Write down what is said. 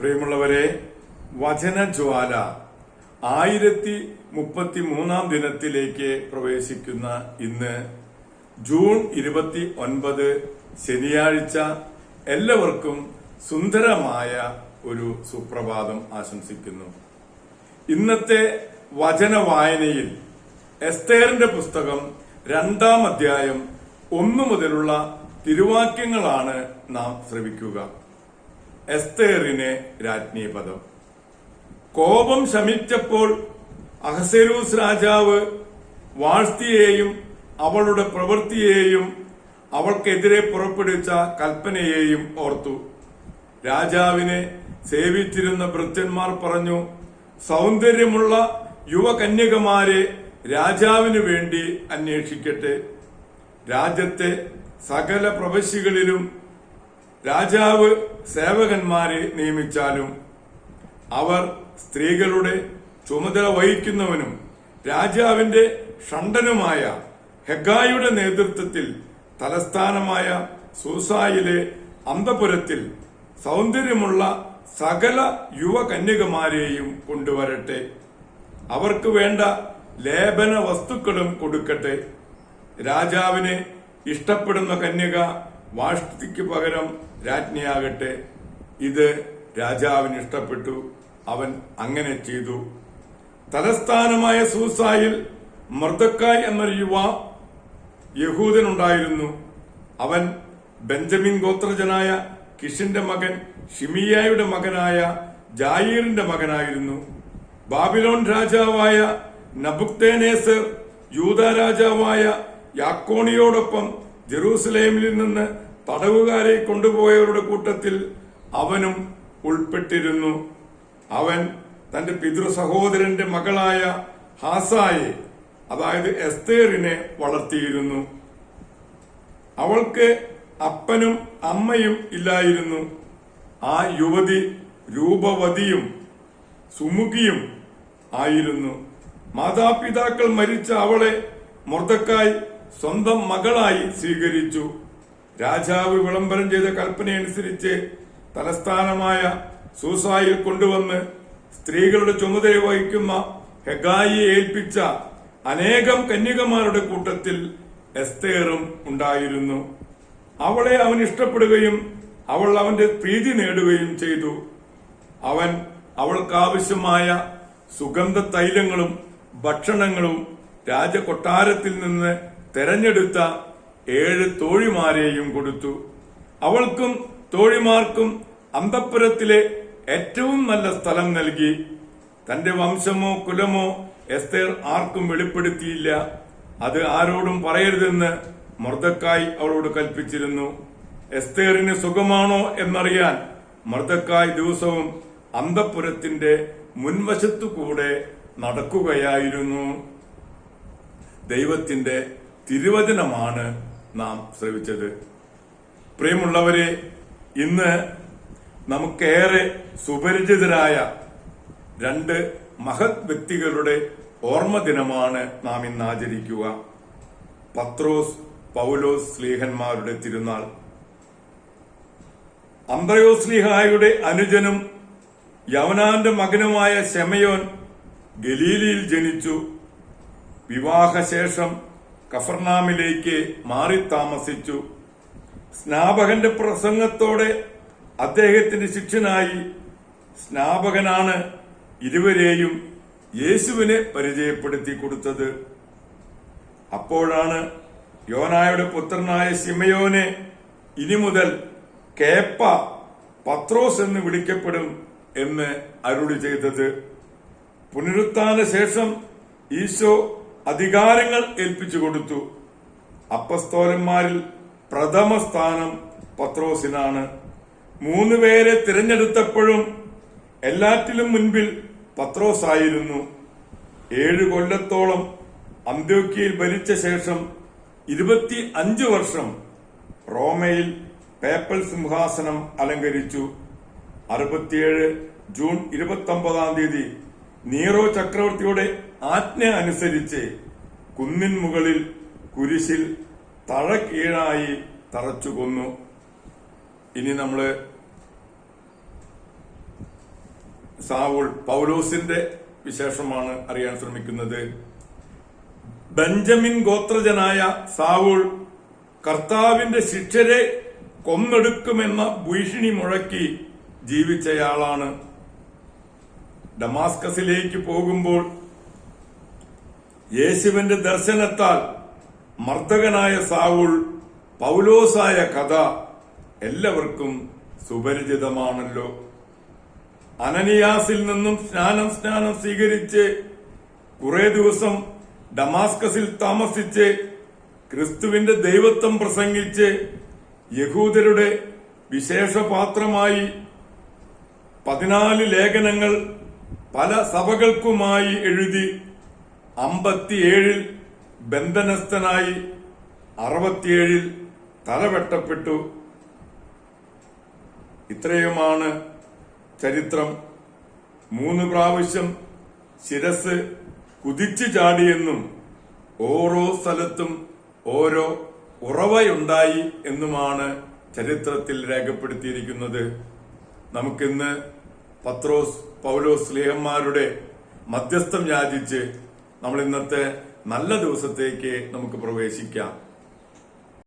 പ്രിയമുള്ളവരെ, വചനജ്വാല 1033 ദിനത്തിലേക്ക് പ്രവേശിക്കുന്ന ഇന്ന് ജൂൺ 29 ശനിയാഴ്ച എല്ലാവർക്കും സുന്ദരമായ ഒരു സുപ്രഭാതം ആശംസിക്കുന്നു. ഇന്നത്തെ വചന വായനയിൽ എസ്തേറിന്റെ പുസ്തകം 2-ാം അധ്യായം 1 മുതലുള്ള തിരുവാക്യങ്ങളാണ് നാം ശ്രവിക്കുക. എസ്തേറിന് രാജ്ഞീപദം. കോപം ശമിച്ചപ്പോൾ അഹസ്വേരോസ് രാജാവ് വാഴ്ത്തിയെയും അവളുടെ പ്രവൃത്തിയെയും അവൾക്കെതിരെ പുറപ്പെടുവിച്ച കൽപ്പനയെയും ഓർത്തു. രാജാവിനെ സേവിച്ചിരുന്ന ഭൃത്യന്മാർ പറഞ്ഞു, സൗന്ദര്യമുള്ള യുവകന്യകമാരെ രാജാവിനു വേണ്ടി അന്വേഷിക്കട്ടെ. രാജ്യത്തെ സകല പ്രവശ്യകളിലും രാജാവ് സേവകന്മാരെ നിയമിച്ചാലും അവർ സ്ത്രീകളുടെ ചുമതല വഹിക്കുന്നവനും രാജാവിന്റെ ഷണ്ഡനുമായ ഹെഗായിയുടെ നേതൃത്വത്തിൽ തലസ്ഥാനമായ സൂസായിലെ അന്തപുരത്തിൽ സൗന്ദര്യമുള്ള സകല യുവകന്യകമാരെയും കൊണ്ടുവരട്ടെ. അവർക്ക് വേണ്ട ലേപന വസ്തുക്കളും കൊടുക്കട്ടെ. രാജാവിനെ ഇഷ്ടപ്പെടുന്ന കന്യക വാഷ്ടിക്ക് പകരം രാജ്ഞിയാകട്ടെ. ഇത് രാജാവിന് ഇഷ്ടപ്പെട്ടു. അവൻ അങ്ങനെ ചെയ്തു. തലസ്ഥാനമായ സൂസായിൽ മൊർദെഖായി എന്നൊരു യഹൂദനുണ്ടായിരുന്നു. അവൻ ബെഞ്ചമിൻ ഗോത്രജനായ കിഷിന്റെ മകൻ ഷിമിയായുടെ മകനായ ജായീറിന്റെ മകനായിരുന്നു. ബാബിലോൺ രാജാവായ നബുക്കദ്നേസർ യൂദ രാജാവായ യാക്കോണിയോടൊപ്പം ജെറൂസലേമിൽ നിന്ന് തടവുകാരെ കൊണ്ടുപോയവരുടെ കൂട്ടത്തിൽ അവനും ഉൾപ്പെട്ടിരുന്നു. അവൻ തന്റെ പിതൃ സഹോദരന്റെ മകളായ ഹാസായെ, അതായത് എസ്തേറിനെ വളർത്തിയിരുന്നു. അവൾക്ക് അപ്പനും അമ്മയും ഇല്ലായിരുന്നു. ആ യുവതി രൂപവതിയും സുമുഖിയും ആയിരുന്നു. മാതാപിതാക്കൾ മരിച്ച അവളെ മൊർദെഖായി സ്വന്തം മകളായി സ്വീകരിച്ചു. രാജാവ് വിളംബരം ചെയ്ത കൽപ്പനയനുസരിച്ച് തലസ്ഥാനമായ സൂസായിൽ കൊണ്ടുവന്ന് സ്ത്രീകളുടെ ചുമതല വഹിക്കുന്ന ഹെഗായിയെ ഏൽപ്പിച്ച അനേകം കന്യകമാരുടെ കൂട്ടത്തിൽ എസ്തേറും ഉണ്ടായിരുന്നു. അവളെ അവൻ ഇഷ്ടപ്പെടുകയും അവൾ അവന്റെ പ്രീതി നേടുകയും ചെയ്തു. അവൻ അവൾക്കാവശ്യമായ സുഗന്ധ തൈലങ്ങളും ഭക്ഷണങ്ങളും രാജകൊട്ടാരത്തിൽ നിന്ന് തെരഞ്ഞെടുത്ത 7 തോഴിമാരെയും കൊടുത്തു. അവൾക്കും തോഴിമാർക്കും അന്തഃപുരത്തിലെ ഏറ്റവും നല്ല സ്ഥലം നൽകി. തന്റെ വംശമോ കുലമോ എസ്തേർ ആർക്കും വെളിപ്പെടുത്തിയില്ല. അത് ആരോടും പറയരുതെന്ന് മൊർദെഖായി അവളോട് കൽപ്പിച്ചിരുന്നു. എസ്തേറിന് സുഖമാണോ എന്നറിയാൻ മൊർദെഖായി ദിവസവും അന്തഃപുരത്തിന്റെ മുൻവശത്തുകൂടെ നടക്കുകയായിരുന്നു. ദൈവത്തിന്റെ തിരുവചനമാണ് നാം ശ്രവിച്ചത്. പ്രിയമുള്ളവരെ, ഇന്ന് നമുക്കേറെ സുപരിചിതരായ 2 മഹത് വ്യക്തികളുടെ ഓർമ്മ ദിനമാണ് നാം ഇന്ന് ആചരിക്കുക. പത്രോസ് പൗലോസ് ശ്ലീഹന്മാരുടെ തിരുനാൾ. അന്ത്രയോസ് ശ്ലീഹായുടെ അനുജനും യവനാന്റെ മകനുമായ ശെമയോൻ ഗലീലയിൽ ജനിച്ചു. വിവാഹശേഷം കഫർനാമിലേക്ക് മാറി താമസിച്ചു. സ്നാപകന്റെ പ്രസംഗത്തോടെ അദ്ദേഹത്തിന്റെ ശിഷ്യനായി. സ്നാപകനാണ് ഇരുവരെയും യേശുവിനെ പരിചയപ്പെടുത്തി കൊടുത്തത്. അപ്പോഴാണ് യോനായുടെ പുത്രനായ ശിമയോനെ ഇനി മുതൽ കേപ്പ, പത്രോസ് എന്ന് വിളിക്കപ്പെടും എന്ന് അരുളി ചെയ്തത്. പുനരുത്ഥാന ശേഷം ഈശോ അധികാരങ്ങൾ ഏൽപ്പിച്ചു കൊടുത്തു. അപ്പസ്തോലന്മാരിൽ പ്രഥമ സ്ഥാനം പത്രോസിനാണ്. 3 പേരെ തിരഞ്ഞെടുത്തപ്പോഴും എല്ലാറ്റിലും മുൻപിൽ പത്രോസായിരുന്നു. 7 കൊല്ലത്തോളം അന്ത്യോക്യയിൽ ഭരിച്ച ശേഷം 25 വർഷം റോമയിൽ പേപ്പൽ സിംഹാസനം അലങ്കരിച്ചു. 67 ജൂൺ 29 നീറോ ചക്രവർത്തിയുടെ ആജ്ഞ അനുസരിച്ച് കുന്നിൻ മുകളിൽ കുരിശിൽ തഴ കീഴായി തറച്ചു കൊന്നു. ഇനി നമ്മള് സാവൂൾ പൗലോസിന്റെ വിശേഷമാണ് അറിയാൻ ശ്രമിക്കുന്നത്. ബെഞ്ചമിൻ ഗോത്രജനായ സാവൂൾ കർത്താവിന്റെ ശിഷ്യരെ കൊന്നെടുക്കുമെന്ന ഭീഷണി മുഴക്കി ജീവിച്ചയാളാണ്. ഡമാസ്കസിലേക്ക് പോകുമ്പോൾ യേശുവിന്റെ ദർശനത്താൽ മർദ്ദകനായ സാവൂൾ പൗലോസായ കഥ എല്ലാവർക്കും സുപരിചിതമാണല്ലോ. അനനിയാസിൽ നിന്നും സ്നാനം സ്വീകരിച്ച് കുറെ ദിവസം ഡമാസ്കസിൽ താമസിച്ച് ക്രിസ്തുവിന്റെ ദൈവത്വം പ്രസംഗിച്ച് യഹൂദരുടെ വിശേഷപാത്രമായി 14 ലേഖനങ്ങൾ പല സഭകൾക്കുമായി എഴുതി 57 ബന്ധനസ്ഥനായി 67 തലവെട്ടപ്പെട്ടു. ഇത്രയുമാണ് ചരിത്രം. 3 പ്രാവശ്യം ശിരസ് കുതിച്ചു ചാടിയെന്നും ഓരോ സ്ഥലത്തും ഓരോ ഉറവയുണ്ടായി എന്നുമാണ് ചരിത്രത്തിൽ രേഖപ്പെടുത്തിയിരിക്കുന്നത്. നമുക്കിന്ന് പത്രോസ് പൗലോസ് സ്ലീഹന്മാരുടെ മധ്യസ്ഥം യാചിച്ച് നമ്മൾ ഇന്നത്തെ നല്ല ദിവസത്തേക്ക് നമുക്ക് പ്രവേശിക്കാം.